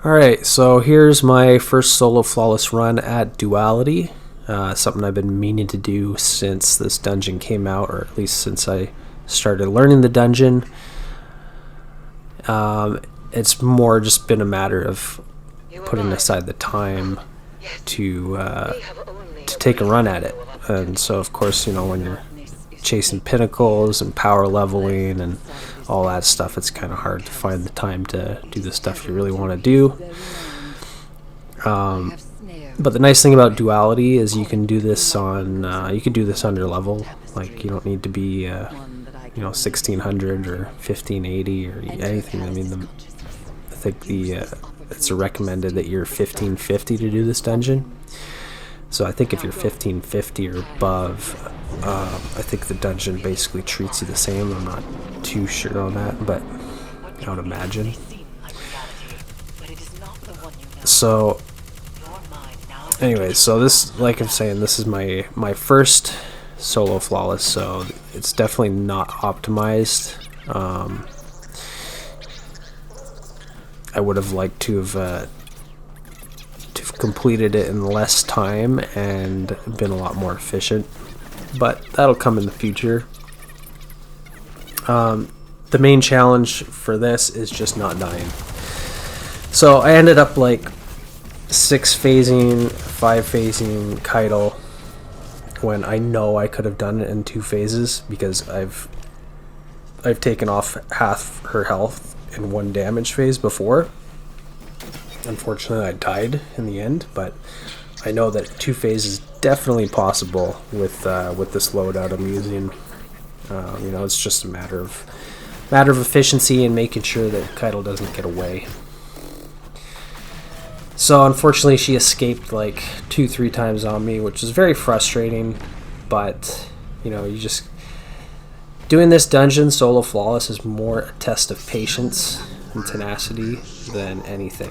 Alright, so here's my first solo flawless run at Duality. Something I've been meaning to do since this dungeon came out, or at least since I started learning the dungeon. It's more just been a matter of putting aside the time to take a run at it. And so, of course, when you're chasing pinnacles and power leveling and all that stuff, it's kind of hard to find the time to do the stuff you really want to do. But the nice thing about Duality is you can do this on you can do this under level. Like, you don't need to be 1600 or 1580 or anything. I mean, I think it's recommended that you're 1550 to do this dungeon. So I think if you're 1550 or above, I think the dungeon basically treats you the same. I'm not too sure on that, but I would imagine. So anyway, so this, like I'm saying, this is my first solo flawless, so it's definitely not optimized. I would have liked to have completed it in less time and been a lot more efficient, but that'll come in the future. The main challenge for this is just not dying. So I ended up like 6 phasing, 5 phasing Caiatl when I know I could have done it in 2 phases, because I've taken off half her health in 1 damage phase before. Unfortunately, I died in the end, but I know that 2 phases is definitely possible with this loadout I'm using. It's just a matter of efficiency and making sure that Caiatl doesn't get away. So unfortunately, she escaped like 2-3 times on me, which is very frustrating. But you just doing this dungeon solo flawless is more a test of patience and tenacity than anything.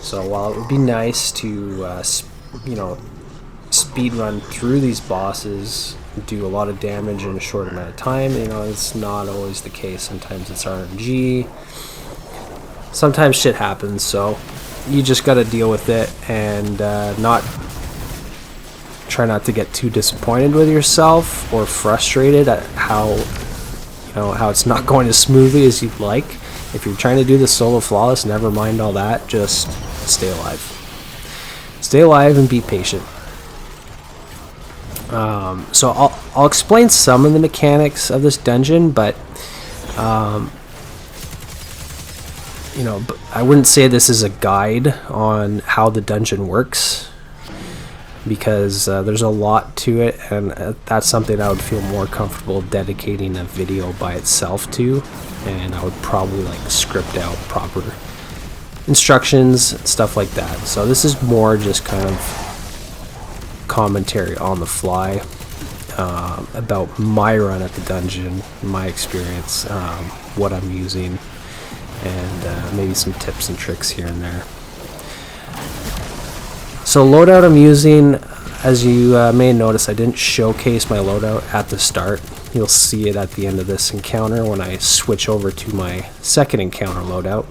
So while it would be nice to speed run through these bosses, do a lot of damage in a short amount of time, it's not always the case. Sometimes it's RNG. Sometimes shit happens, so you just got to deal with it and try not to get too disappointed with yourself or frustrated at how it's not going as smoothly as you'd like. If you're trying to do the solo flawless, never mind all that. Just stay alive. Stay alive and be patient. So I'll explain some of the mechanics of this dungeon, but but I wouldn't say this is a guide on how the dungeon works, because there's a lot to it, and that's something I would feel more comfortable dedicating a video by itself to, and I would probably script out proper instructions, stuff like that. So this is more just kind of commentary on the fly about my run at the dungeon, my experience, what I'm using, and maybe some tips and tricks here and there. So loadout I'm using, as you may notice, I didn't showcase my loadout at the start. You'll see it at the end of this encounter when I switch over to my second encounter loadout.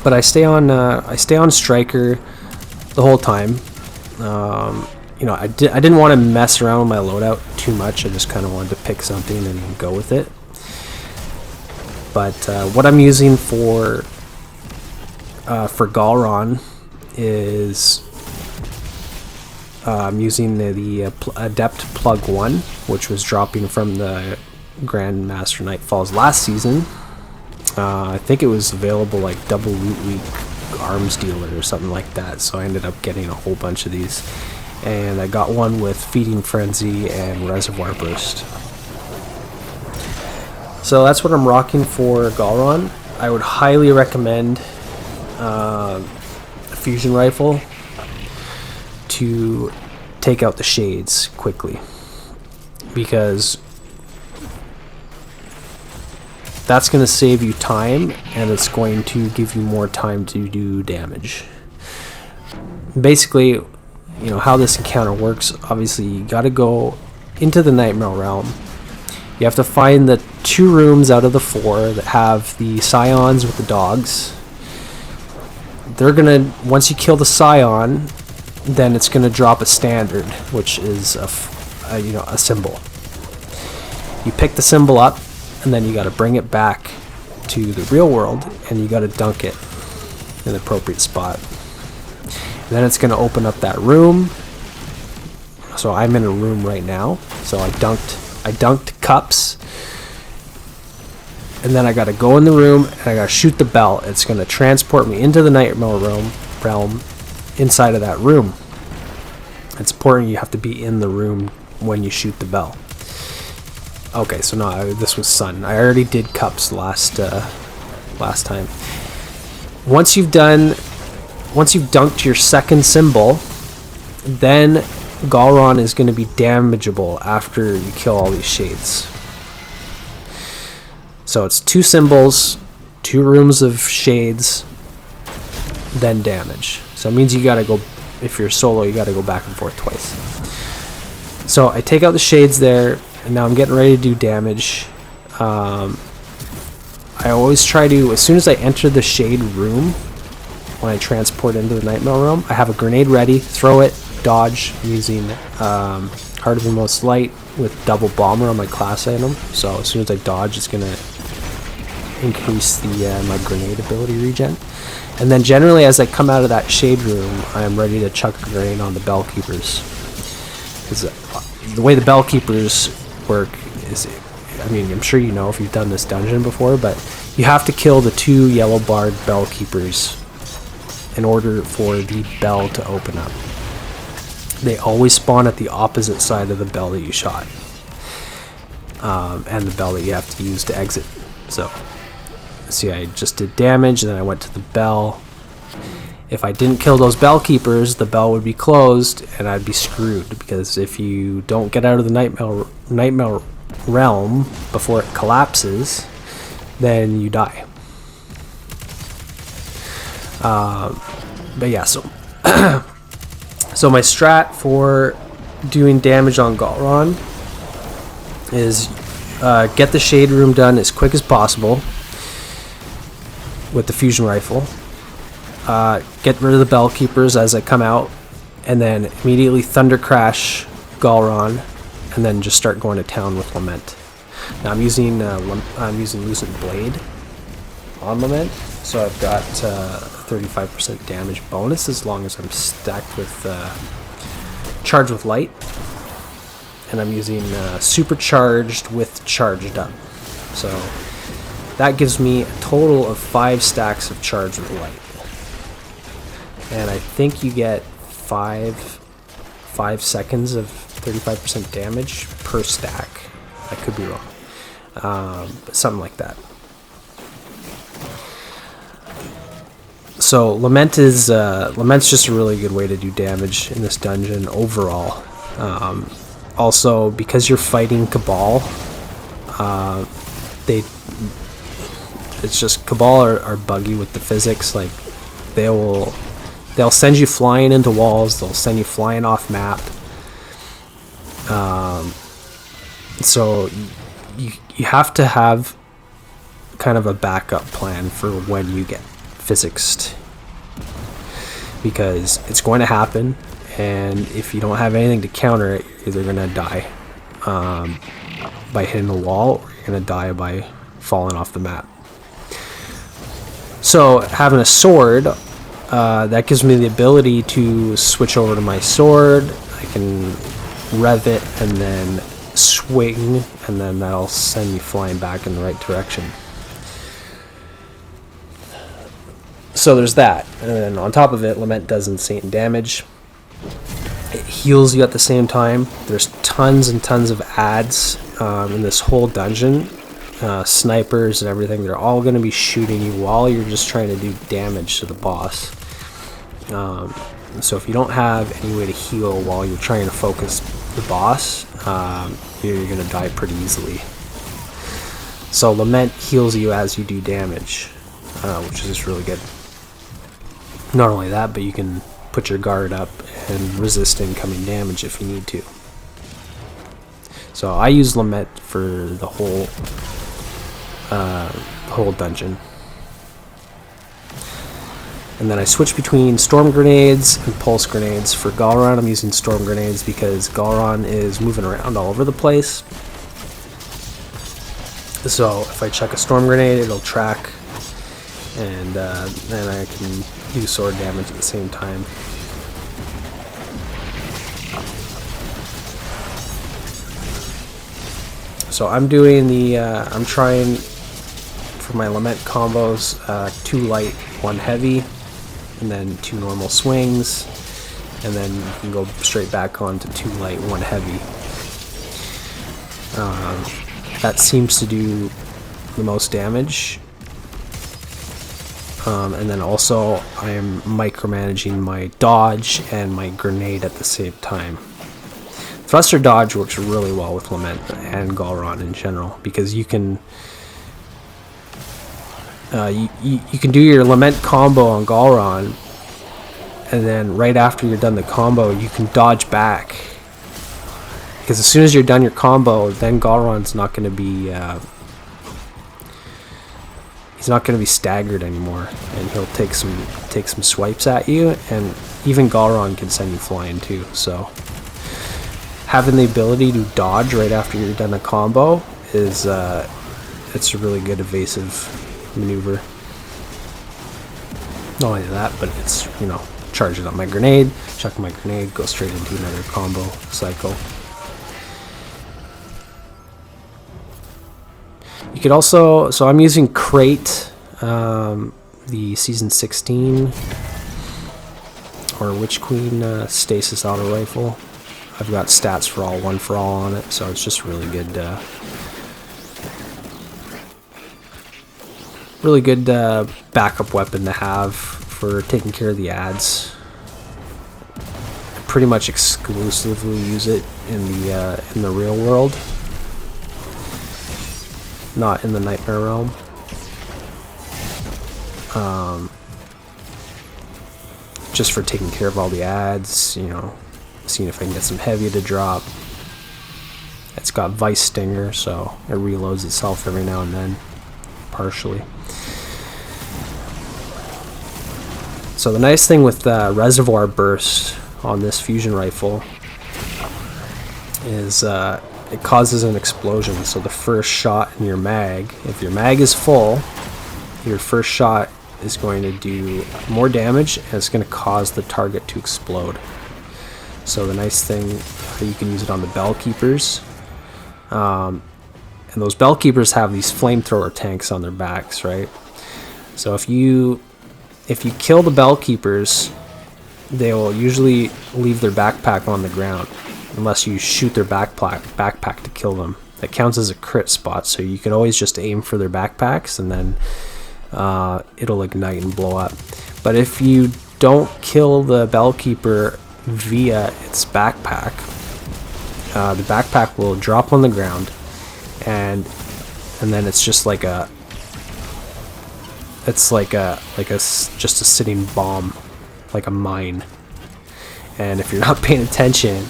But I stay on striker the whole time. I didn't want to mess around with my loadout too much. I just kind of wanted to pick something and go with it. But what I'm using for Gahlran is I'm using the Adept Plug 1, which was dropping from the Grandmaster Nightfalls last season. I think it was available like double loot week arms dealer or something like that, so I ended up getting a whole bunch of these, and I got one with Feeding Frenzy and Reservoir Burst. So that's what I'm rocking for Gahlran. I would highly recommend a fusion rifle to take out the shades quickly, because that's going to save you time, and it's going to give you more time to do damage. Basically, how this encounter works, obviously you got to go into the Nightmare Realm. You have to find the 2 rooms out of the 4 that have the scions with the dogs, they're gonna, once you kill the scion, then it's gonna drop a standard, which is a symbol. You pick the symbol up, and then you got to bring it back to the real world, and you got to dunk it in the appropriate spot. And then it's going to open up that room. So I'm in a room right now. So I dunked cups, and then I got to go in the room, and I got to shoot the bell. It's going to transport me into the nightmare realm inside of that room. It's important you have to be in the room when you shoot the bell. Okay, so no, this was sun. I already did cups last time. Once you've dunked your second symbol, then Gahlran is going to be damageable after you kill all these shades. So it's 2 symbols, 2 rooms of shades, then damage. So it means you gotta go, if you're solo, you gotta go back and forth twice. So I take out the shades there, and now I'm getting ready to do damage. I always try to, as soon as I enter the shade room, when I transport into the nightmare realm, I have a grenade ready, throw it, dodge, using Heart of the Most Light with double bomber on my class item. So as soon as I dodge, it's gonna increase the my grenade ability regen. And then generally as I come out of that shade room, I am ready to chuck a grenade on the bell keepers. Because the way the bell keepers work is, I mean, I'm sure you know if you've done this dungeon before, but you have to kill the 2 yellow barred bell keepers in order for the bell to open up. They always spawn at the opposite side of the bell that you shot, and the bell that you have to use to exit. So see, I just did damage, and then I went to the bell. If I didn't kill those bell keepers, the bell would be closed, and I'd be screwed, because if you don't get out of the nightmare realm before it collapses, then you die. But yeah, so so my strat for doing damage on Gahlran is get the shade room done as quick as possible with the fusion rifle. Get rid of the bell keepers as I come out, and then immediately Thundercrash Gahlran, and then just start going to town with Lament. Now I'm using Lucent Blade on Lament, so I've got 35% damage bonus as long as I'm stacked with Charged with Light, and I'm using Supercharged with Charged Up. So that gives me a total of 5 stacks of Charged with Light. And I think you get 5 seconds of 35% damage per stack. I could be wrong, but something like that. So Lament's just a really good way to do damage in this dungeon overall. Also, because you're fighting Cabal, it's just Cabal are buggy with the physics. Like they'll send you flying into walls. They'll send you flying off map. So you have to have kind of a backup plan for when you get physicsed, because it's going to happen, and if you don't have anything to counter it, you're either going to die by hitting a wall, or you're going to die by falling off the map. So having a sword, that gives me the ability to switch over to my sword. I can rev it and then swing, and then that'll send me flying back in the right direction. So there's that, and then on top of it, Lament does insane damage. It heals you at the same time. There's tons and tons of ads in this whole dungeon. Snipers and everything, they're all going to be shooting you while you're just trying to do damage to the boss. So if you don't have any way to heal while you're trying to focus the boss, you're going to die pretty easily. So Lament heals you as you do damage, which is just really good. Not only that, but you can put your guard up and resist incoming damage if you need to. So I use Lament for the whole dungeon. And then I switch between storm grenades and pulse grenades. For Gahlran, I'm using storm grenades because Gahlran is moving around all over the place. So if I chuck a storm grenade, it'll track, and then I can do sword damage at the same time. So I'm doing I'm trying for my Lament combos, 2 light, 1 heavy, and then 2 normal swings, and then you can go straight back on to 2 light, 1 heavy. That seems to do the most damage. And then also I am micromanaging my dodge and my grenade at the same time. Thruster dodge works really well with Lament and Gahlran in general, because you can you can do your Lament combo on Gahlran, and then right after you're done the combo, you can dodge back. Because as soon as you're done your combo, then Gahlran's not going to be he's not going to be staggered anymore, and he'll take some swipes at you, and even Gahlran can send you flying too. So having the ability to dodge right after you're done a combo is it's a really good evasive maneuver. Not only that, but it's, you know, charging up my grenade, chuck my grenade, go straight into another combo cycle. You could also, so I'm using Crate, the Season 16 or Witch Queen Stasis Auto Rifle. I've got stats for all, 1 for all on it, so it's just really good backup weapon to have for taking care of the ads. I pretty much exclusively use it in the real world, not in the Nightmare Realm. Just for taking care of all the ads, you know, seeing if I can get some heavy to drop. It's got Vice Stinger, so it reloads itself every now and then, partially. So the nice thing with Reservoir Burst on this fusion rifle is it causes an explosion. So the first shot in your mag, if your mag is full, your first shot is going to do more damage, and it's going to cause the target to explode. So the nice thing, you can use it on the Bell Keepers, and those Bell Keepers have these flamethrower tanks on their backs, right? So if you kill the Bell Keepers, they will usually leave their backpack on the ground unless you shoot their backpack to kill them. That counts as a crit spot, so you can always just aim for their backpacks, and then it'll ignite and blow up. But if you don't kill the Bell Keeper via its backpack, the backpack will drop on the ground, and then it's just like just a sitting bomb, like a mine. And if you're not paying attention,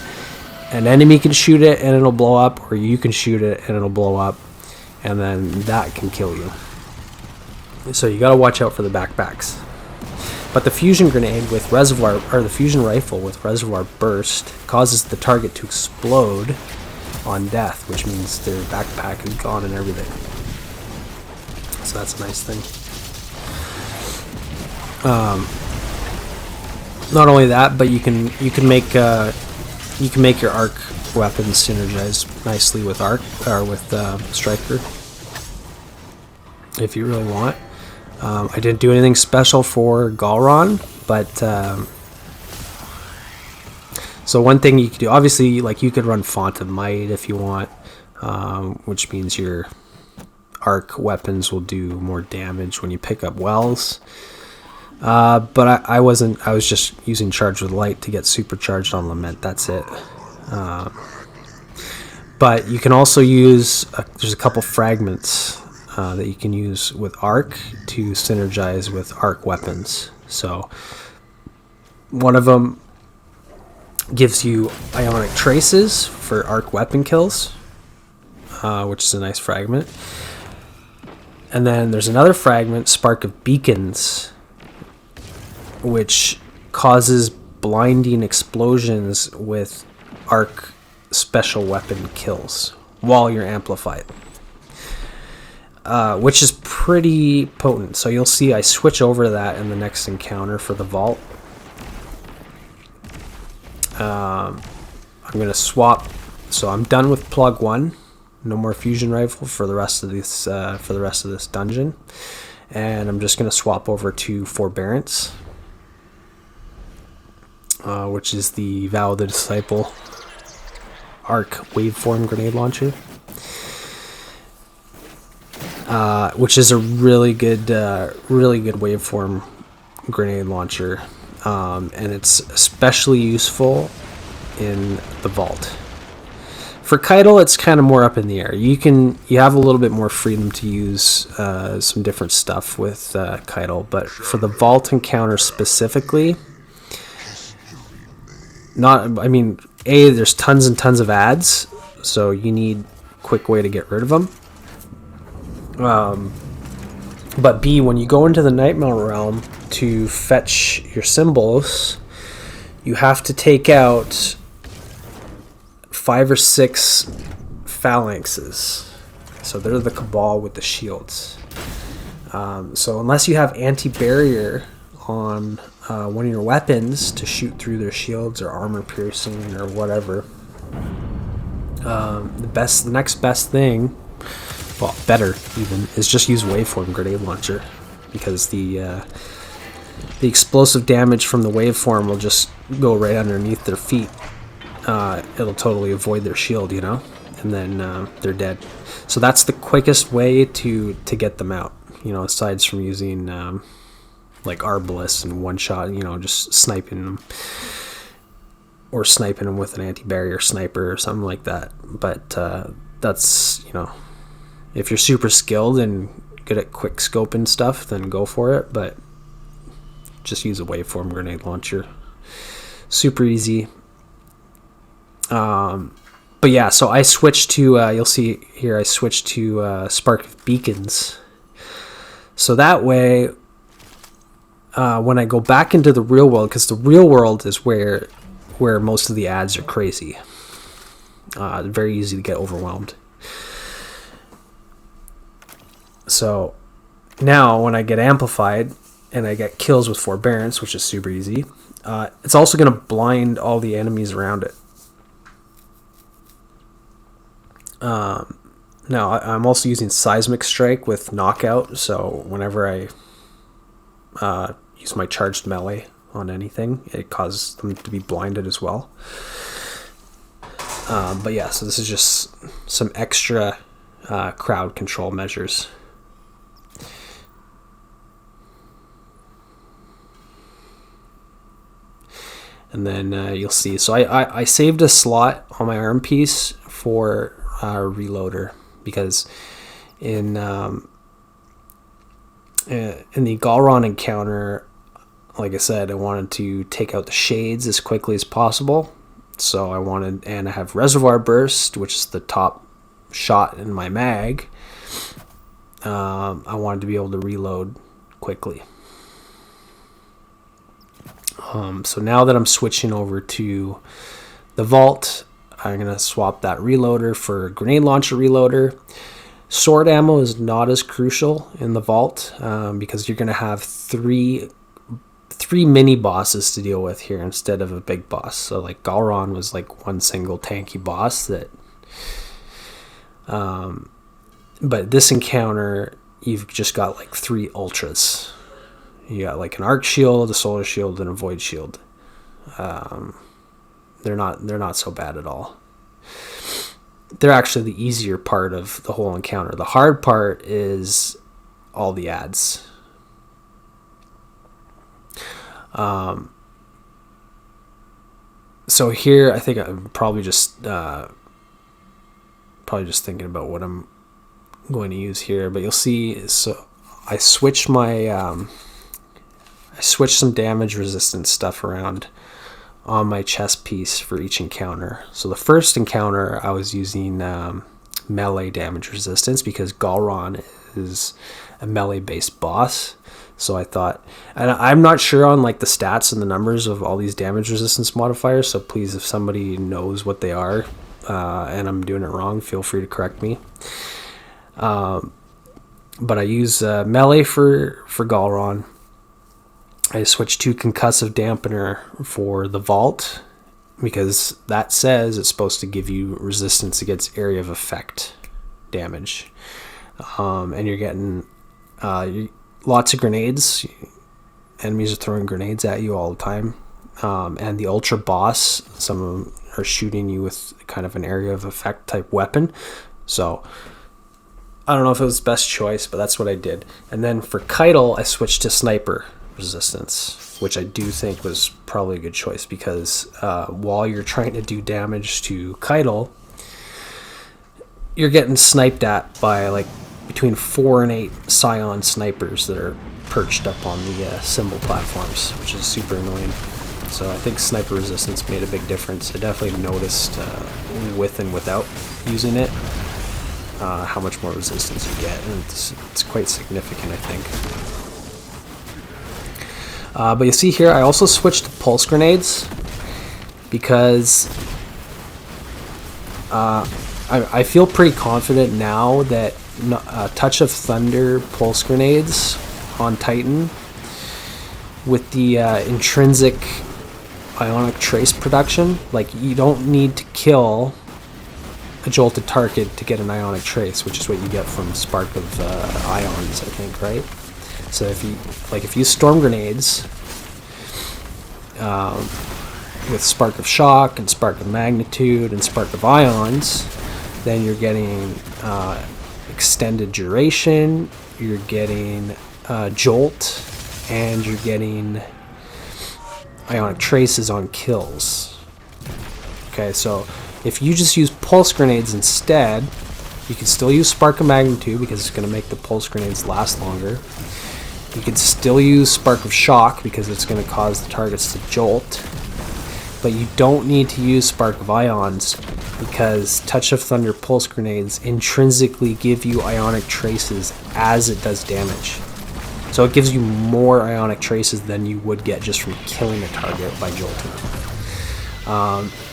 an enemy can shoot it and it'll blow up, or you can shoot it and it'll blow up, and then that can kill you. So you gotta watch out for the backpacks. But the fusion grenade with reservoir, or the fusion rifle with Reservoir Burst, causes the target to explode on death, which means their backpack is gone and everything. So that's a nice thing. Not only that, but you can make your arc weapons synergize nicely with arc, or with striker, if you really want. I didn't do anything special for Gahlran, but so one thing you could do, obviously, like, you could run Font of Might if you want, which means your arc weapons will do more damage when you pick up wells. But I wasn't. I was just using Charge with Light to get supercharged on Lament. That's it. But you can also use. There's a couple fragments that you can use with arc to synergize with arc weapons. So one of them gives you Ionic Traces for arc weapon kills, which is a nice fragment. And then there's another fragment, Spark of Beacons, which causes blinding explosions with arc special weapon kills while you're amplified, which is pretty potent. So you'll see I switch over to that in the next encounter for the vault. I'm gonna swap, so I'm done with plug 1. No more fusion rifle for the rest of this dungeon, and I'm just gonna swap over to Forbearance, which is the Vow of the Disciple arc waveform grenade launcher, which is a really good waveform grenade launcher, and it's especially useful in the vault. For Caiatl, it's kind of more up in the air. You have a little bit more freedom to use some different stuff with Caiatl, but for the vault encounter specifically, there's tons and tons of ads, so you need a quick way to get rid of them. But B, when you go into the Nightmare Realm to fetch your symbols, you have to take out 5 or 6 phalanxes. So they're the Cabal with the shields. So unless you have anti-barrier on one of your weapons to shoot through their shields or armor piercing or whatever, the next best thing, well, better even, is just use waveform grenade launcher, because the explosive damage from the waveform will just go right underneath their feet. It'll totally avoid their shield, and then they're dead. So that's the quickest way to get them out, aside from using like Arbalists and one shot, just sniping them, or sniping them with an anti-barrier sniper or something like that. But that's, if you're super skilled and good at quick scoping stuff, then go for it, but just use a waveform grenade launcher. Super easy. But yeah, so I switched to, you'll see here, I switched to Spark of Beacons. So that way, when I go back into the real world, because the real world is where most of the ads are crazy. Very easy to get overwhelmed. So now when I get amplified and I get kills with Forbearance, which is super easy, it's also going to blind all the enemies around it. Now I'm also using Seismic Strike with Knockout, so whenever I use my charged melee on anything, it causes them to be blinded as well. But yeah, so this is just some extra crowd control measures. And then you'll see, so I saved a slot on my arm piece for reloader, because in the Gahlran encounter, like I said, I wanted to take out the shades as quickly as possible. So I have Reservoir Burst, which is the top shot in my mag. I wanted to be able to reload quickly. So now that I'm switching over to the vault, I'm going to swap that reloader for grenade launcher reloader. Sword ammo is not as crucial in the vault, because you're going to have three mini bosses to deal with here instead of a big boss. So like Gahlran was like one single tanky boss that, but this encounter, you've just got like 3 ultras. You got like an arc shield, a solar shield, and a void shield. They're not so bad at all. They're actually the easier part of the whole encounter. The hard part is all the ads. So here, I think I'm probably just thinking about what I'm going to use here. But you'll see, so I switched some damage resistance stuff around on my chest piece for each encounter. So the first encounter, I was using melee damage resistance, because Gahlran is a melee-based boss. So I thought, and I'm not sure on like the stats and the numbers of all these damage resistance modifiers, so please, if somebody knows what they are and I'm doing it wrong, feel free to correct me. But I use melee for Gahlran. I switched to concussive dampener for the vault, because that says it's supposed to give you resistance against area of effect damage. And you're getting lots of grenades. Enemies are throwing grenades at you all the time. And the ultra boss, some of them are shooting you with kind of an area of effect type weapon. So I don't know if it was the best choice, but that's what I did. And then for Caiatl, I switched to sniper resistance, which I do think was probably a good choice, because while you're trying to do damage to Caiatl, you're getting sniped at by like between 4 and 8 Scion snipers that are perched up on the symbol platforms, which is super annoying. So I think sniper resistance made a big difference. I definitely noticed with and without using it how much more resistance you get, and it's quite significant, I think. But you see here, I also switched to pulse grenades, because I feel pretty confident now that Touch of Thunder pulse grenades on Titan, with the intrinsic ionic trace production, like you don't need to kill a jolted target to get an ionic trace, which is what you get from Spark of Ions, I think, right? So if you storm grenades with Spark of Shock and Spark of Magnitude and Spark of Ions, then you're getting extended duration, you're getting jolt, and you're getting ionic traces on kills. Okay, so if you just use pulse grenades instead, you can still use Spark of Magnitude, because it's going to make the pulse grenades last longer. You can still use Spark of Shock, because it's going to cause the targets to jolt. But you don't need to use Spark of Ions, because Touch of Thunder pulse grenades intrinsically give you ionic traces as it does damage. So it gives you more ionic traces than you would get just from killing a target by jolting.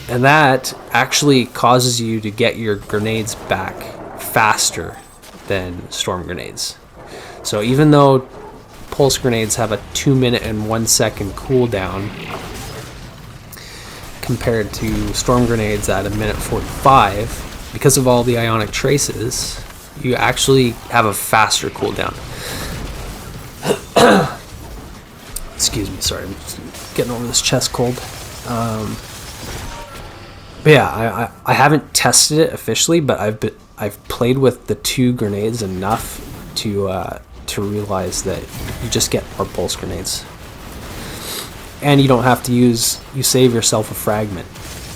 And that actually causes you to get your grenades back faster than storm grenades. So even though pulse grenades have a 2 minute and 1 second cooldown compared to storm grenades at 1:45, because of all the ionic traces, you actually have a faster cooldown. Excuse me, sorry, I'm just getting over this chest cold. But yeah, I haven't tested it officially, but I've played with the 2 grenades enough to realize that you just get more pulse grenades, and you don't have to you save yourself a fragment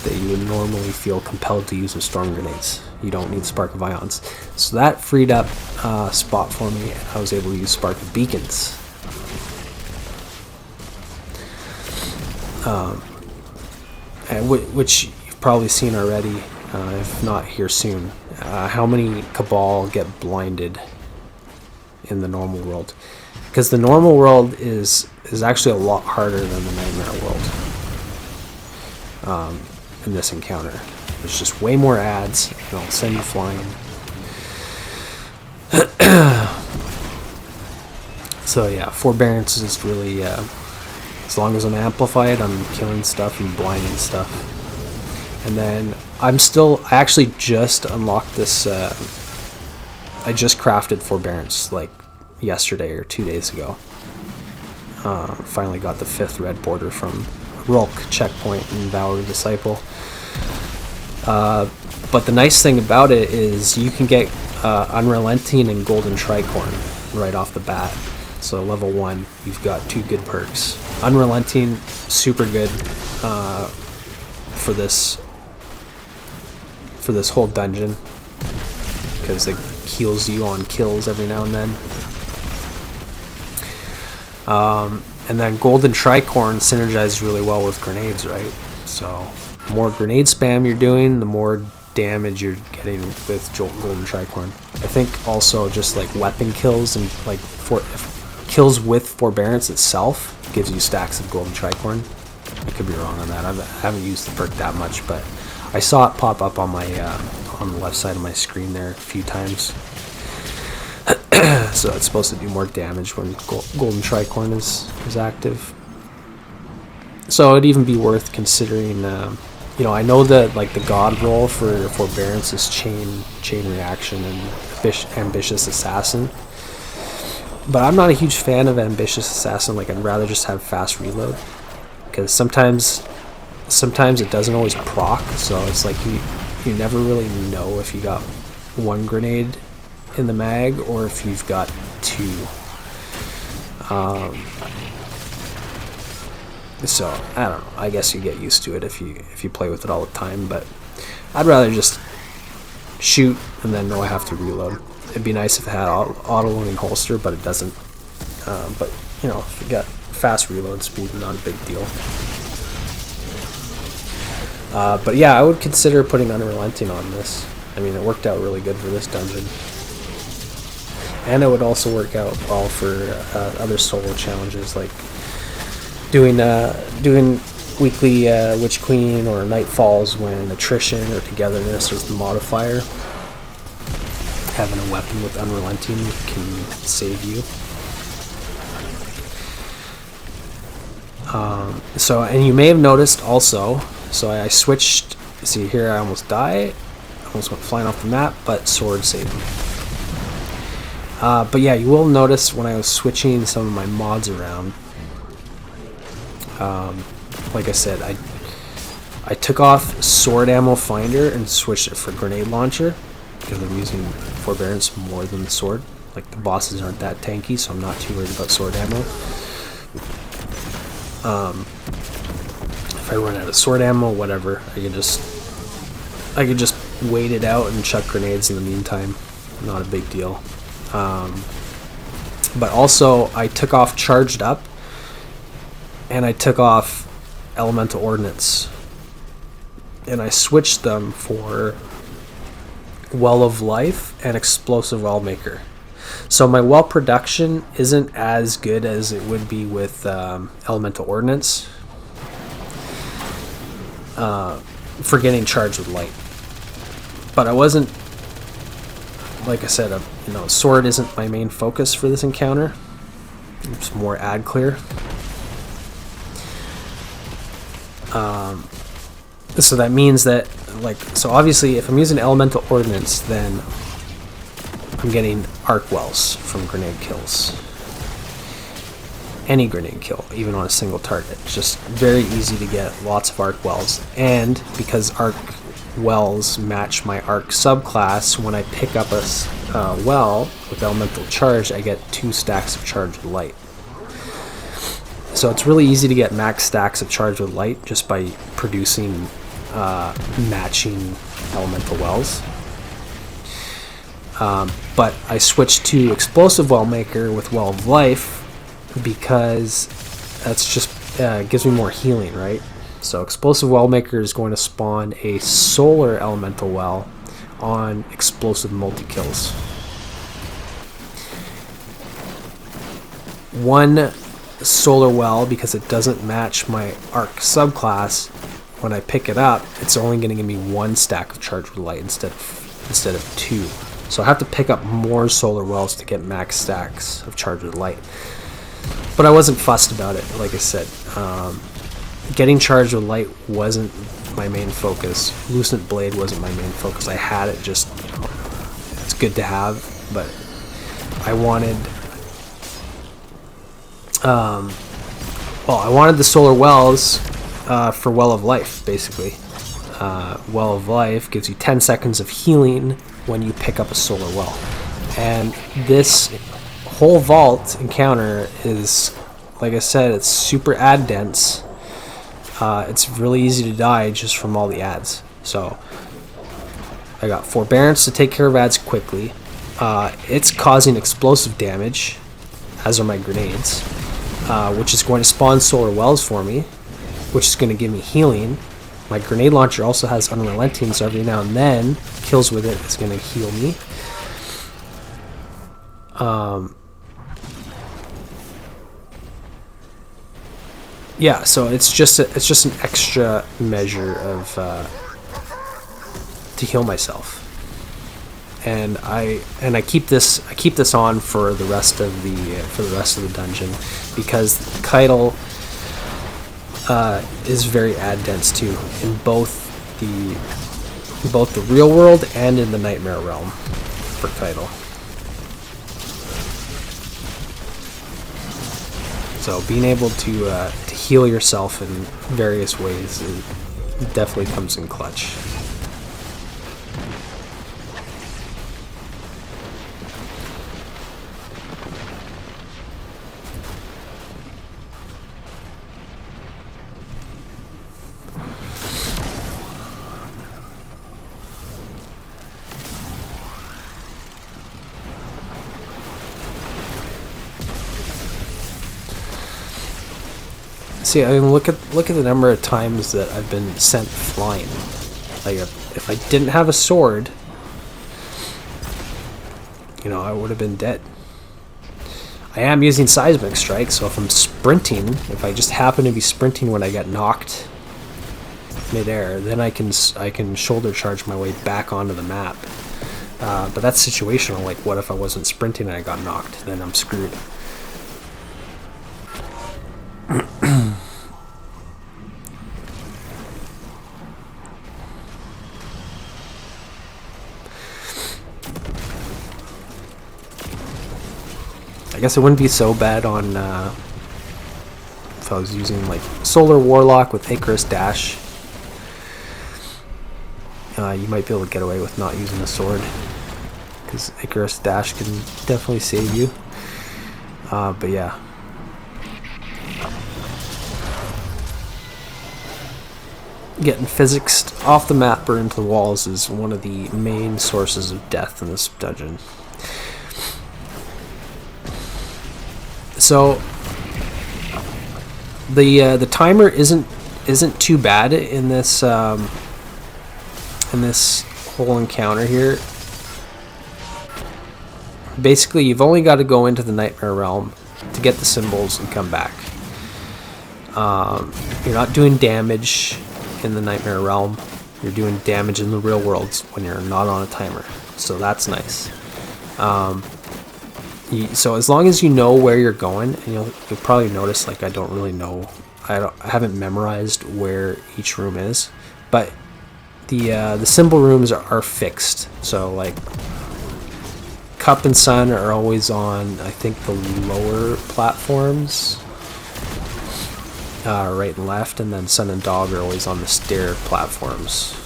that you would normally feel compelled to use with storm grenades. You don't need Spark of Ions, so that freed up spot for me. I was able to use Spark of Beacons. Which you've probably seen already, if not here soon. How many Cabal get blinded in the normal world? Because the normal world is actually a lot harder than the Nightmare world in this encounter. There's just way more ads, and I'll send you flying. So yeah, Forbearance is really... as long as I'm amplified, I'm killing stuff and blinding stuff. And then I actually just unlocked this, I just crafted Forbearance like yesterday or 2 days ago. Finally got the 5th red border from Rulk checkpoint in Valor Disciple. But the nice thing about it is you can get Unrelenting and Golden Tricorn right off the bat. So level 1, you've got 2 good perks. Unrelenting, super good for this whole dungeon, because it heals you on kills every now and then. And then Golden Tricorn synergizes really well with grenades, right? So the more grenade spam you're doing, the more damage you're getting with Golden Tricorn. I think also just like weapon kills and like kills with Forbearance itself gives you stacks of golden tricorn. I could be wrong on that. I haven't used the perk that much, but I saw it pop up on my on the left side of my screen there a few times. So it's supposed to do more damage when golden tricorn is active. So it'd even be worth considering. You know, I know that like the god roll for Forbearance is chain reaction and ambitious assassin, but I'm not a huge fan of ambitious assassin. Like, I'd rather just have fast reload, because sometimes it doesn't always proc. So it's like you never really know if you got one grenade in the mag or if you've got two. So I don't know. I guess you get used to it if you play with it all the time. But I'd rather just shoot and then know I have to reload. It'd be nice if it had auto loading holster, but it doesn't. But you know, if you got fast reload speed, not a big deal. But yeah, I would consider putting Unrelenting on this. I mean, it worked out really good for this dungeon, and it would also work out well for other solo challenges, like doing weekly Witch Queen or Night Falls when attrition or togetherness is the modifier. Having a weapon with Unrelenting can save you. So, and you may have noticed also, so I switched, see here I almost died, almost went flying off the map, but sword saved me. But yeah, you will notice when I was switching some of my mods around, like I said, I took off sword ammo finder and switched it for grenade launcher, because I'm using Forbearance more than the sword. Like, the bosses aren't that tanky, so I'm not too worried about sword ammo. If I run out of sword ammo, whatever, I could just wait it out and chuck grenades in the meantime. Not a big deal. But also, I took off charged up, and I took off elemental ordnance, and I switched them for Well of Life and Explosive Well Maker. So my well production isn't as good as it would be with elemental ordnance for getting charged with light. But I wasn't, like I said, you know, sword isn't my main focus for this encounter. It's more ad clear. So that means that, like, so obviously if I'm using elemental ordnance, then I'm getting arc wells from grenade kills. Any grenade kill, even on a single target. It's just very easy to get lots of arc wells. And because arc wells match my arc subclass, when I pick up a well with elemental charge, I get 2 stacks of charge with light. So it's really easy to get max stacks of charge with light just by producing matching elemental wells. But I switched to Explosive Well Maker with Well of Life because that's just gives me more healing, right? So Explosive Well Maker is going to spawn a solar elemental well on explosive multi-kills. One solar well, because it doesn't match my arc subclass, when I pick it up, it's only going to give me 1 stack of charge with light instead of 2. So I have to pick up more solar wells to get max stacks of charge with light. But I wasn't fussed about it, like I said. Getting charged with light wasn't my main focus. Lucent Blade wasn't my main focus. I had it, just, it's good to have, but I wanted I wanted the solar wells for Well of Life, basically. Well of Life gives you 10 seconds of healing when you pick up a solar well. And this whole vault encounter is, like I said, it's super ad dense. It's really easy to die just from all the ads. So I got Forbearance to take care of ads quickly. It's causing explosive damage, as are my grenades, which is going to spawn solar wells for me, which is going to give me healing. My grenade launcher also has Unrelenting, so every now and then kills with it is going to heal me. yeah, so it's just an extra measure of to heal myself, and I keep this on for the rest of the dungeon, because Caiatl is very ad dense too in both the real world and in the Nightmare Realm for Caiatl. So being able to heal yourself in various ways definitely comes in clutch. See, I mean, look at the number of times that I've been sent flying. Like, if I didn't have a sword, you know, I would have been dead. I am using seismic strike, so if I'm sprinting, if I just happen to be sprinting when I get knocked midair, then I can shoulder charge my way back onto the map. But that's situational. Like, what if I wasn't sprinting and I got knocked? Then I'm screwed. I guess it wouldn't be so bad on if I was using like Solar Warlock with Icarus Dash. You might be able to get away with not using a sword, because Icarus Dash can definitely save you. But yeah. Getting physicsed off the map or into the walls is one of the main sources of death in this dungeon. So the timer isn't too bad in this whole encounter here. Basically, you've only got to go into the Nightmare Realm to get the symbols and come back. You're not doing damage in the Nightmare Realm. You're doing damage in the real world when you're not on a timer, so that's nice. So as long as you know where you're going, and you'll probably notice, like, I don't really know, I haven't memorized where each room is, but the symbol rooms are fixed. So like Cup and Sun are always on, I think, the lower platforms, right and left, and then Sun and Dog are always on the stair platforms,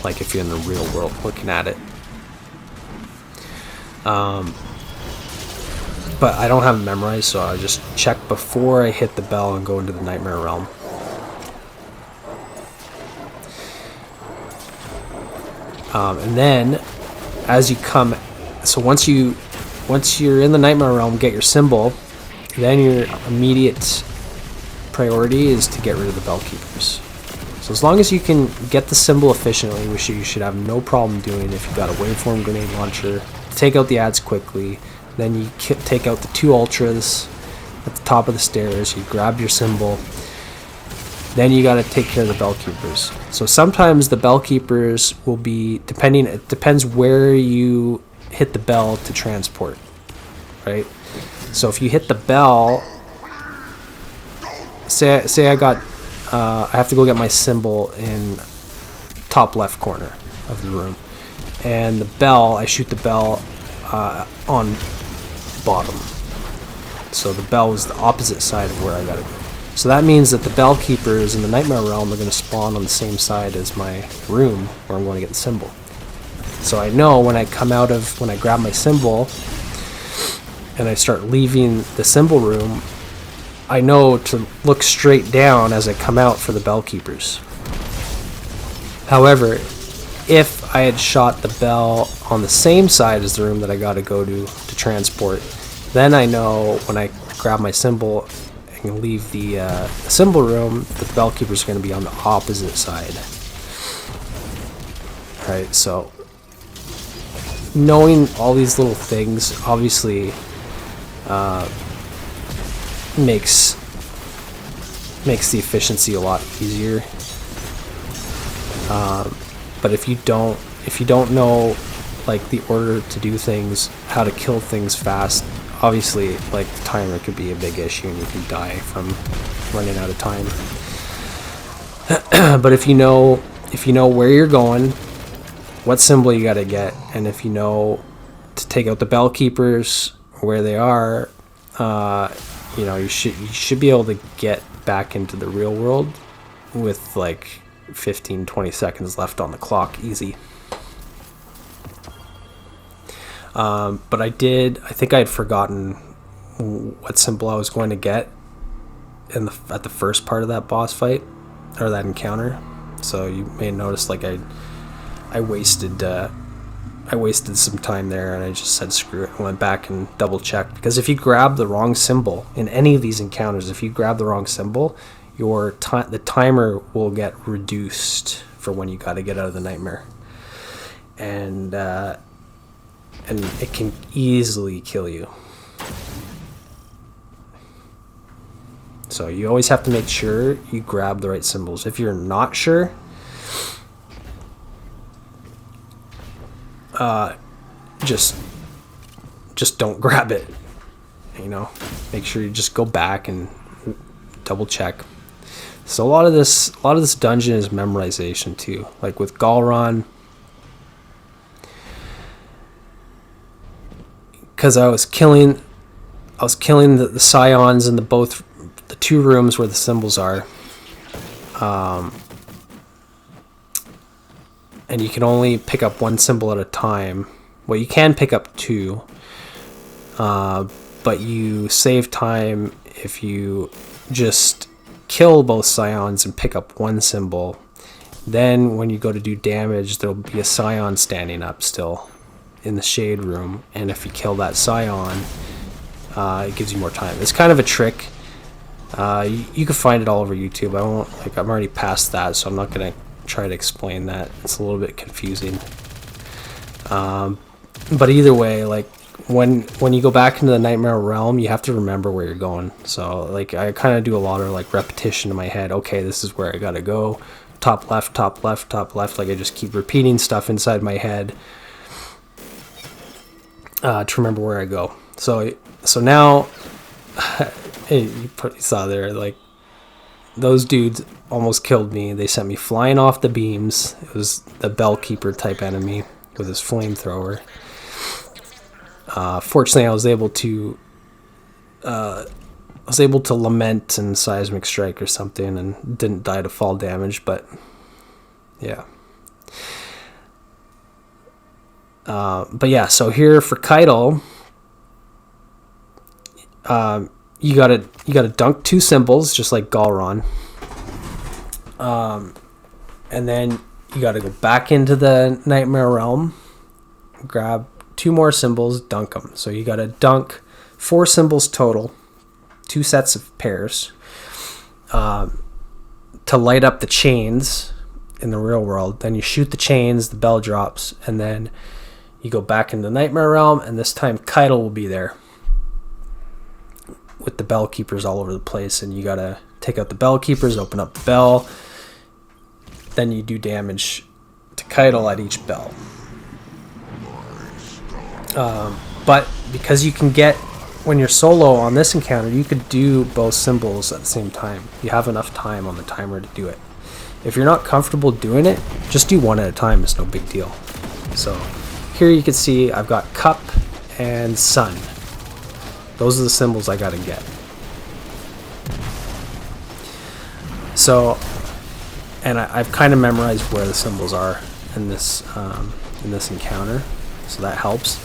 like if you're in the real world looking at it. But I don't have it memorized, so I just check before I hit the bell and go into the Nightmare Realm. And then, as you come, so once you're in the Nightmare Realm, get your symbol, then your immediate priority is to get rid of the Bellkeepers. So as long as you can get the symbol efficiently, which you should have no problem doing if you've got a waveform grenade launcher, take out the ads quickly. Then you take out the 2 ultras at the top of the stairs. You grab your symbol. Then you got to take care of the Bellkeepers. So sometimes the Bellkeepers will be, it depends where you hit the bell to transport, right? So if you hit the bell, say I have to go get my symbol in top left corner of the room, and the bell, I shoot the bell on bottom. So the bell is the opposite side of where I gotta go. So that means that the Bellkeepers in the Nightmare Realm are going to spawn on the same side as my room where I'm going to get the symbol. So I know when I grab my symbol and I start leaving the symbol room, I know to look straight down as I come out for the Bellkeepers. However, if I had shot the bell on the same side as the room that I got to go to transport, then I know when I grab my symbol and leave the symbol room, the Bellkeepers are going to be on the opposite side. Right, so knowing all these little things obviously makes makes the efficiency a lot easier. But if you don't know like the order to do things, how to kill things fast, obviously like the timer could be a big issue and you can die from running out of time. But if you know where you're going, what symbol you got to get, and if you know to take out the bell keepers, where they are, you know, you should be able to get back into the real world with like 15-20 seconds left on the clock, easy. But I think I had forgotten what symbol I was going to get at the first part of that boss fight, or that encounter. So you may notice like I wasted some time there, and I just said screw it. I went back and double checked, because if you grab the wrong symbol in any of these encounters, if you grab the wrong symbol, the timer will get reduced for when you got to get out of the nightmare, and it can easily kill you. So you always have to make sure you grab the right symbols. If you're not sure, just don't grab it. You know, make sure you just go back and double check. So a lot of this dungeon is memorization too. Like with Gahlran, because I was killing the scions in the two rooms where the symbols are, and you can only pick up one symbol at a time. Well, you can pick up two, but you save time if you just kill both scions and pick up one symbol. Then when you go to do damage, there'll be a scion standing up still in the shade room, and if you kill that scion, it gives you more time. It's kind of a trick. You can find it all over YouTube. I'm already past that, so I'm not gonna try to explain that. It's a little bit confusing. But either way, like when you go back into the Nightmare Realm, you have to remember where you're going. So like I kind of do a lot of like repetition in my head. Okay, this is where I gotta go. Top left, top left, top left. Like I just keep repeating stuff inside my head to remember where I go. So now, you saw there, like those dudes almost killed me. They sent me flying off the beams. It was the Bellkeeper type enemy with his flamethrower. Fortunately, I was able to lament and seismic strike or something, and didn't die to fall damage. But yeah. But yeah, so here for Caiatl, you gotta dunk two symbols just like Gahlran, and then you gotta go back into the Nightmare Realm, grab two more symbols, dunk them. So you gotta dunk 4 symbols total, 2 sets of pairs, to light up the chains in the real world. Then you shoot the chains, the bell drops, and then you go back into the Nightmare Realm, and this time Caiatl will be there with the bell keepers all over the place, and you gotta take out the bell keepers, open up the bell, then you do damage to Caiatl at each bell. But because you can get, when you're solo on this encounter, you could do both symbols at the same time. You have enough time on the timer to do it. If you're not comfortable doing it, just do one at a time. It's no big deal. So here you can see I've got cup and sun. Those are the symbols I gotta get. So, and I've kind of memorized where the symbols are in this encounter, so that helps.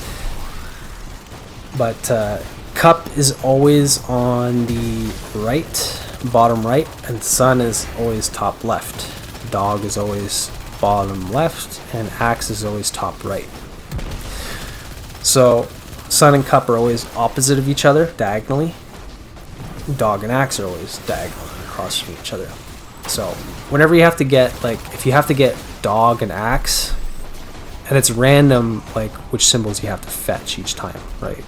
But cup is always on the right, bottom right, and sun is always top left. Dog is always bottom left, and axe is always top right. So sun and cup are always opposite of each other, diagonally. Dog and axe are always diagonal across from each other. So whenever you have to get, like, if you have to get dog and axe, and it's random, like, which symbols you have to fetch each time, right?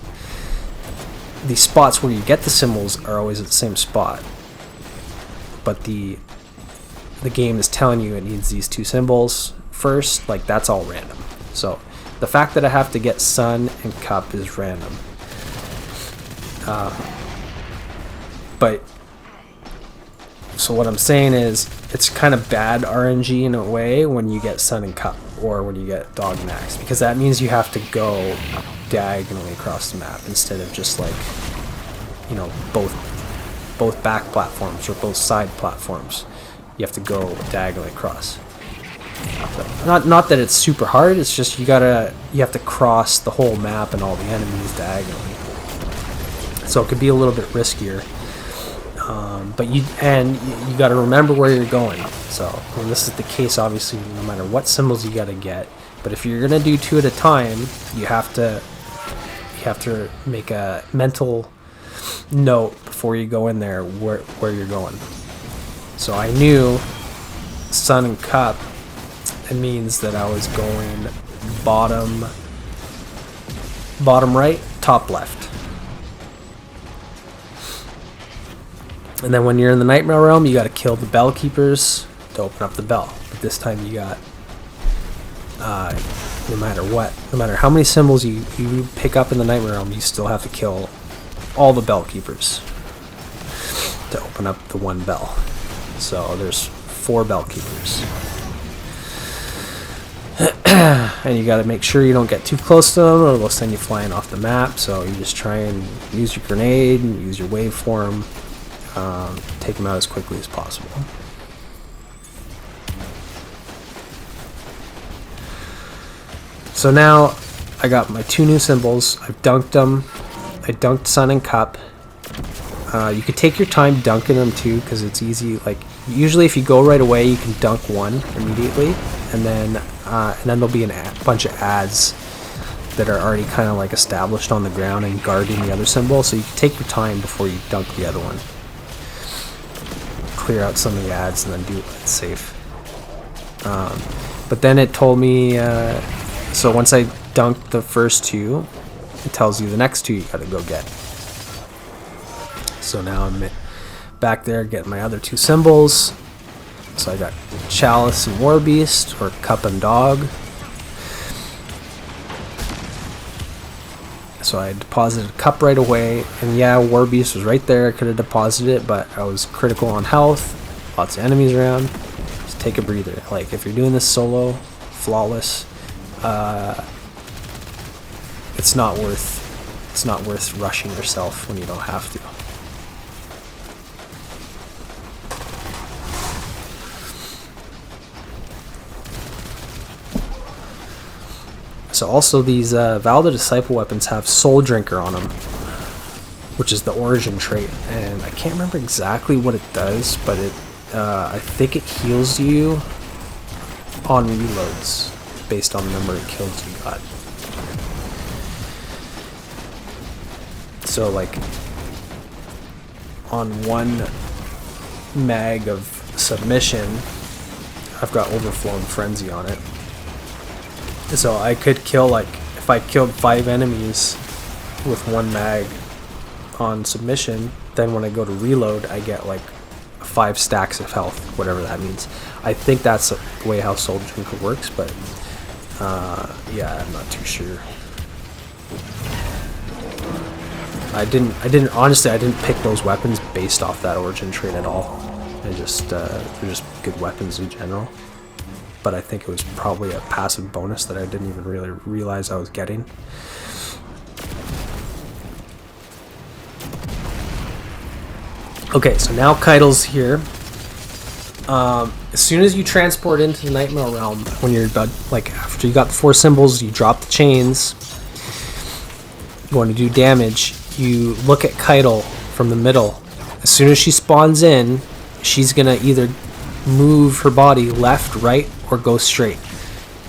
The spots where you get the symbols are always at the same spot. but the game is telling you it needs these 2 symbols first, like that's all random. So the fact that I have to get sun and cup is random. But so what I'm saying is it's kind of bad RNG in a way when you get sun and cup or when you get dog and axe, because that means you have to go diagonally across the map instead of just like, you know, both back platforms or both side platforms. You have to go diagonally across. Not that it's super hard, it's just you have to cross the whole map and all the enemies diagonally. So it could be a little bit riskier. But you got to remember where you're going. So and this is the case, obviously, no matter what symbols you got to get. But if you're gonna do 2 at a time, you have to make a mental note before you go in there where you're going. So I knew sun and cup. It means that I was going bottom right, top left. And then when you're in the Nightmare Realm, you got to kill the bell keepers to open up the bell. But this time you got, no matter what, no matter how many symbols you pick up in the Nightmare Realm, you still have to kill all the bell keepers to open up the 1 bell. So there's 4 bell keepers. And you got to make sure you don't get too close to them or they'll send you flying off the map. So you just try and use your grenade and use your waveform. Take them out as quickly as possible. So now I got my 2 new symbols. I've dunked them. I dunked sun and cup. You could take your time dunking them too, because it's easy. Like usually, if you go right away, you can dunk 1 immediately, and then there'll be a bunch of ads that are already kind of like established on the ground and guarding the other symbol. So you can take your time before you dunk the other one. Clear out some of the ads and then do it safe. But then it told me, so once I dunked the first 2, it tells you the next 2 you gotta go get. So now I'm back there getting my other 2 symbols. So I got Chalice and War Beast, or Cup and Dog. So I deposited Cup right away, and yeah, War Beast was right there. I could have deposited it, but I was critical on health, lots of enemies around. Just take a breather. Like if you're doing this solo, flawless, it's not worth rushing yourself when you don't have to. So also these Val the Disciple weapons have Soul Drinker on them, which is the origin trait, and I can't remember exactly what it does, but I think it heals you on reloads based on the number of kills you got. So like on 1 mag of submission, I've got Overflowing Frenzy on it. So I could kill, like, if I killed 5 enemies with 1 mag on submission, then when I go to reload, I get like 5 stacks of health, whatever that means. I think that's the way how Soul Drinker works, but yeah, I'm not too sure. Honestly, I didn't pick those weapons based off that origin trait at all. They're just good weapons in general. But I think it was probably a passive bonus that I didn't even really realize I was getting. Okay, so now Caiatl's here. As soon as you transport into the Nightmare Realm, when you're done, like after you got the 4 symbols, you drop the chains. You want to do damage. You look at Caiatl from the middle. As soon as she spawns in, she's gonna either move her body left, right, or go straight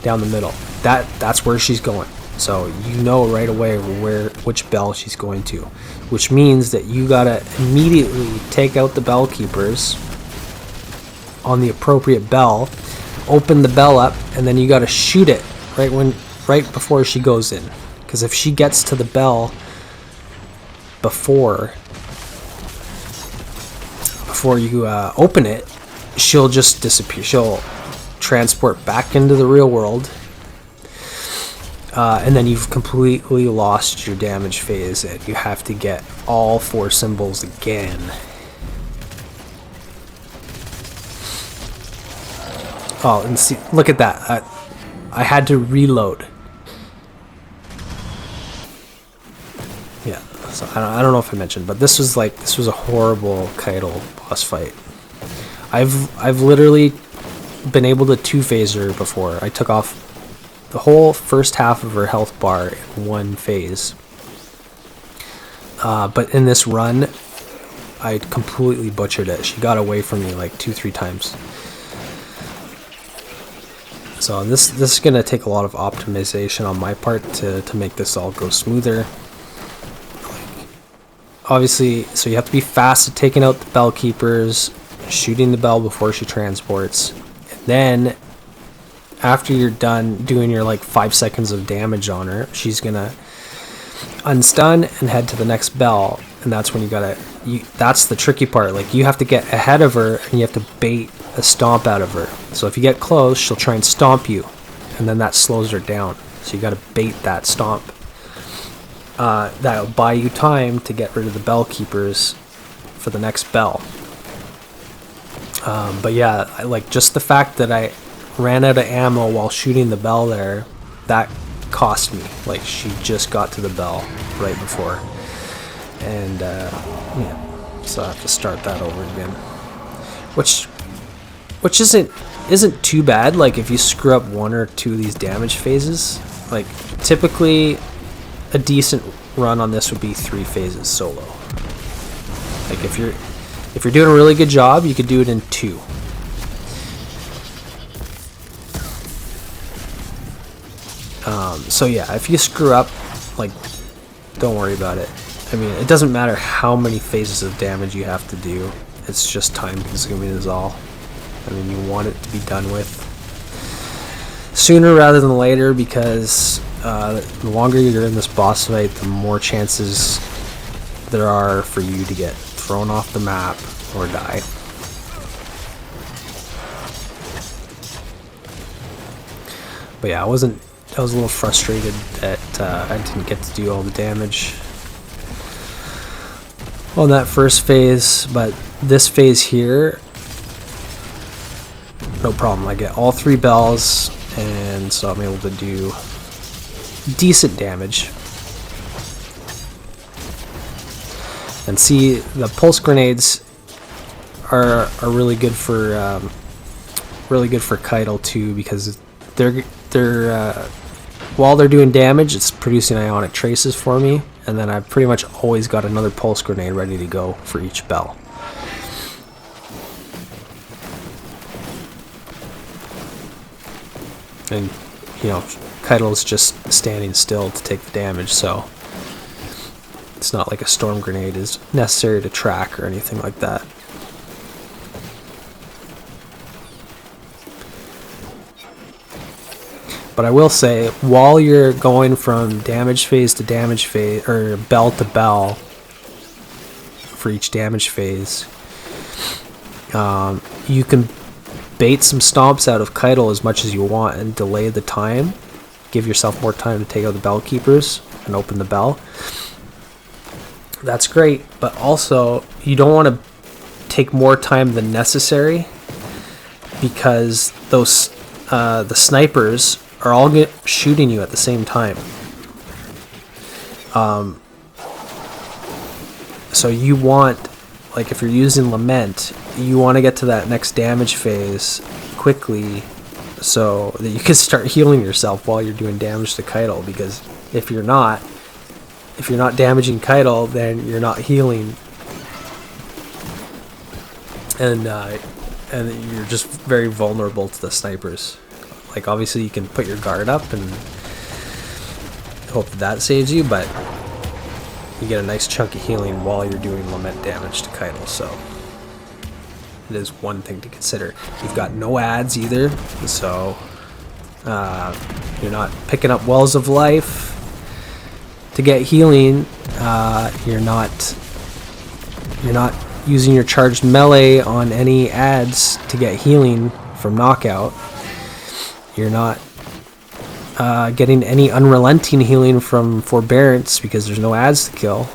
down the middle. That's where she's going. So you know right away which bell she's going to, which means that you gotta immediately take out the bell keepers on the appropriate bell, open the bell up, and then you gotta shoot it right before she goes in. Because if she gets to the bell before before you open it, she'll just disappear. She'll transport back into the real world, and then you've completely lost your damage phase, and you have to get all 4 symbols again. Oh, and see, look at that. I had to reload. Yeah, so I don't know if I mentioned, but this was a horrible Caiatl boss fight. I've literally been able to 2-phase her before. I took off the whole first half of her health bar in 1 phase. But in this run, I completely butchered it. She got away from me like 2-3 times. So this is going to take a lot of optimization on my part to make this all go smoother. Obviously, so you have to be fast at taking out the bell keepers, shooting the bell before she transports. And then, after you're done doing your like 5 seconds of damage on her, she's going to unstun and head to the next bell. And that's when that's the tricky part. Like, you have to get ahead of her and you have to bait a stomp out of her. So if you get close, she'll try and stomp you, and then that slows her down. So you got to bait that stomp. That'll buy you time to get rid of the bell keepers for the next bell. But yeah, I like just the fact that I ran out of ammo while shooting the bell there, that cost me. Like, she just got to the bell right before, and yeah, so I have to start that over again, which isn't too bad. Like, if you screw up 1 or 2 of these damage phases, like typically a decent run on this would be 3 phases solo. Like, if you're doing a really good job, you could do it in 2. So yeah, if you screw up, like, don't worry about it. I mean, it doesn't matter how many phases of damage you have to do. It's just time consuming is all. I mean, you want it to be done with sooner rather than later, because the longer you're in this boss fight, the more chances there are for you to get thrown off the map or die. But yeah, I was a little frustrated that I didn't get to do all the damage on that first phase, but this phase here, no problem. I get all 3 bells, and so I'm able to do decent damage. And see, the pulse grenades are really good for Caiatl too, because they're while they're doing damage, it's producing ionic traces for me, and then I've pretty much always got another pulse grenade ready to go for each bell. And, you know, Caiatl's just standing still to take the damage, so it's not like a storm grenade is necessary to track or anything like that. But I will say, while you're going from damage phase to damage phase, or bell to bell for each damage phase, you can bait some stomps out of Caiatl as much as you want and delay the time. Give yourself more time to take out the bell keepers and open the bell. That's great, but also you don't want to take more time than necessary, because those the snipers are all shooting you at the same time. So you want, like, if you're using Lament, you want to get to that next damage phase quickly so that you can start healing yourself while you're doing damage to Caiatl, because if you're not damaging Caiatl, then you're not healing, and you're just very vulnerable to the snipers. Like, obviously you can put your guard up and hope that saves you, but you get a nice chunk of healing while you're doing Lament damage to Caiatl, so it is one thing to consider. You've got no ads either, so you're not picking up Wells of Life to get healing. You're not using your charged melee on any adds to get healing from knockout. You're not getting any unrelenting healing from forbearance because there's no adds to kill.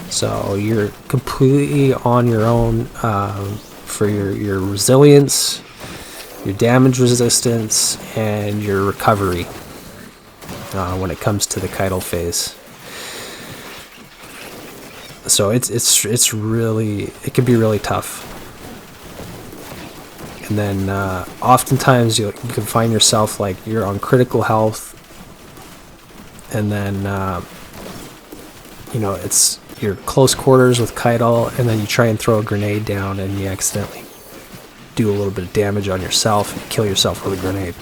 So you're completely on your own for your resilience, your damage resistance, and your recovery when it comes to the Caiatl phase. So it's really, it can be really tough. And then oftentimes you can find yourself like you're on critical health, and then you know, it's your close quarters with Caiatl, and then you try and throw a grenade down and you accidentally do a little bit of damage on yourself and kill yourself with a grenade.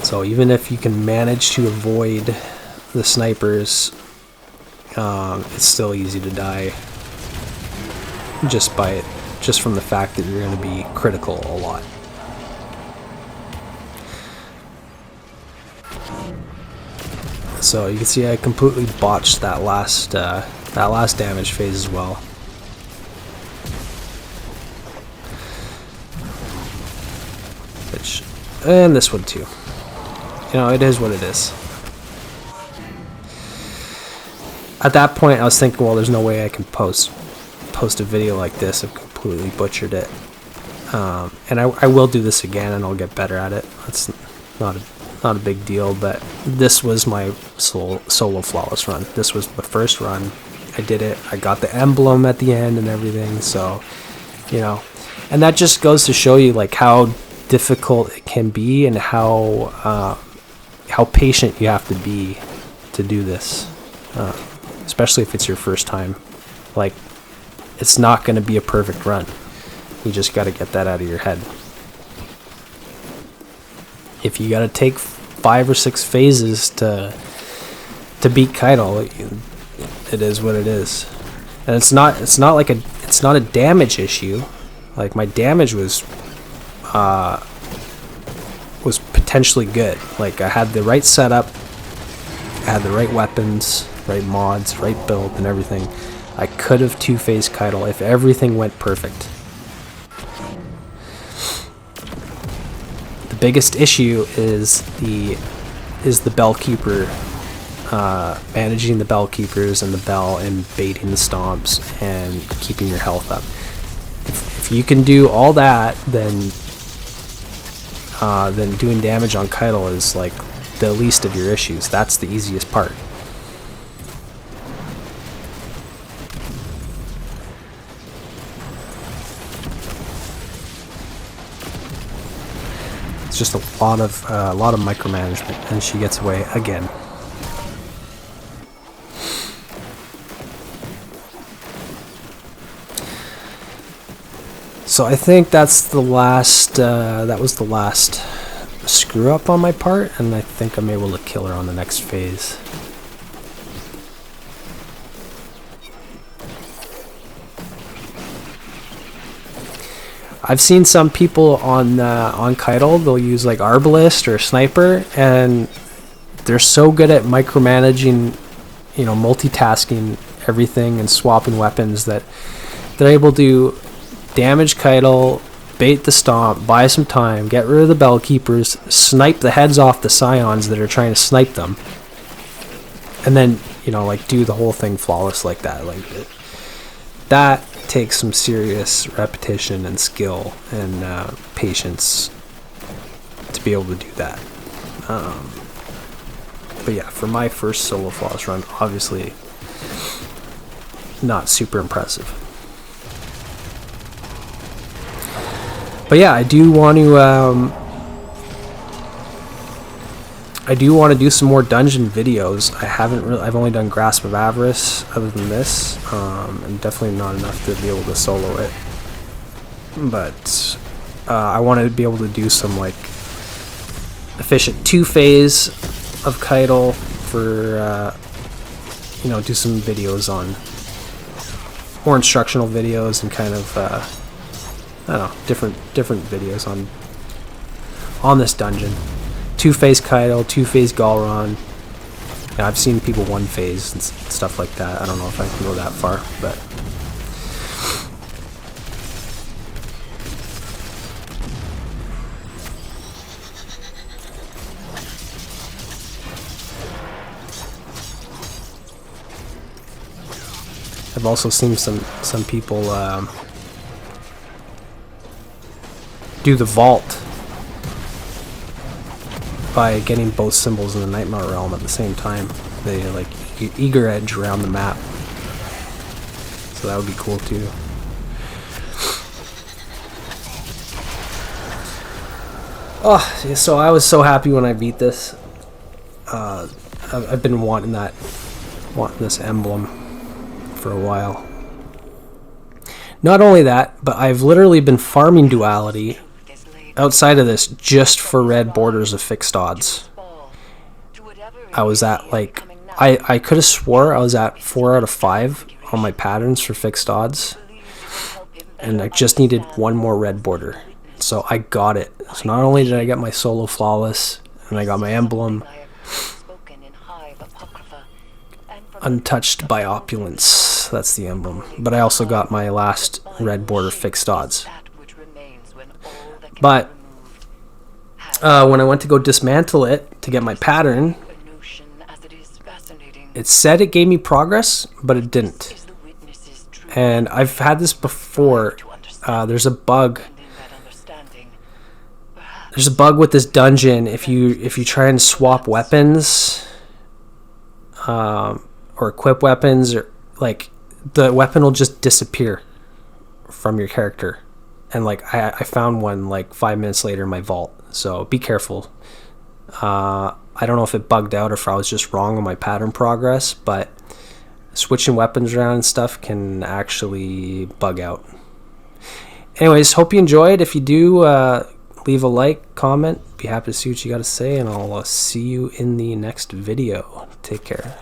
So even if you can manage to avoid the snipers, it's still easy to die just from the fact that you're going to be critical a lot. So you can see I completely botched that last damage phase as well. And this one too. You know, it is what it is. At that point, I was thinking, well, there's no way I can post a video like this. I've completely butchered it. And I will do this again, and I'll get better at it. That's not a big deal, but this was my solo flawless run. This was the first run. I did it. I got the emblem at the end and everything. So, you know, and that just goes to show you like how difficult it can be and how patient you have to be to do this, especially if it's your first time. Like, it's not going to be a perfect run. You just got to get that out of your head. If you got to take 5 or 6 phases to beat Caiatl, it is what it is. And it's not a damage issue. Like, my damage was potentially good. Like, I had the right setup, I had the right weapons, right mods, right build, and everything. I could have 2-phased Caiatl if everything went perfect. The biggest issue is the Bellkeeper, managing the Bellkeepers and the Bell and baiting the stomps and keeping your health up. If you can do all that, then doing damage on Caiatl is like the least of your issues. That's the easiest part. It's just a lot of micromanagement, and she gets away again. So I think that's the last. That was the last screw up on my part, and I think I'm able to kill her on the next phase. I've seen some people on Caiatl, they'll use like Arbalist or Sniper, and they're so good at micromanaging, you know, multitasking everything and swapping weapons that they're able to damage Caiatl, bait the stomp, buy some time, get rid of the Bellkeepers, snipe the heads off the Scions that are trying to snipe them, and then, you know, like do the whole thing flawless like that. Like that takes some serious repetition and skill and patience to be able to do that. But yeah, for my first solo flawless run, obviously not super impressive. But yeah, I do want to do some more dungeon videos. I've only done Grasp of Avarice other than this, and definitely not enough to be able to solo it. But I want to be able to do some like efficient 2-phase of Caiatl for you know, do some videos on more instructional videos and kind of I don't know, different videos on this dungeon. 2-phase Caiatl, 2-phase Gahlran, Yeah, I've seen people one phase and stuff like that. I don't know if I can go that far, but I've also seen some people do the vault by getting both symbols in the Nightmare Realm at the same time. They like eager edge around the map, so that would be cool too. Oh, yeah, so I was so happy when I beat this. I've been wanting this emblem for a while. Not only that, but I've literally been farming Duality outside of this just for red borders of fixed odds. I was at like, I could have swore I was at 4 out of 5 on my patterns for fixed odds, and I just needed one more red border, so I got it. So not only did I get my solo flawless, and I got my emblem Untouched by Opulence, that's the emblem, but I also got my last red border fixed odds. But when I went to go dismantle it to get my pattern, it said it gave me progress, but it didn't. And I've had this before. There's a bug. There's a bug with this dungeon. If you try and swap weapons, or equip weapons, or like, the weapon will just disappear from your character. And like I found one like 5 minutes later in my vault, so be careful. I don't know if it bugged out or if I was just wrong on my pattern progress, but switching weapons around and stuff can actually bug out. Anyways, hope you enjoyed. If you do, leave a like, comment, be happy to see what you got to say, and I'll see you in the next video. Take care.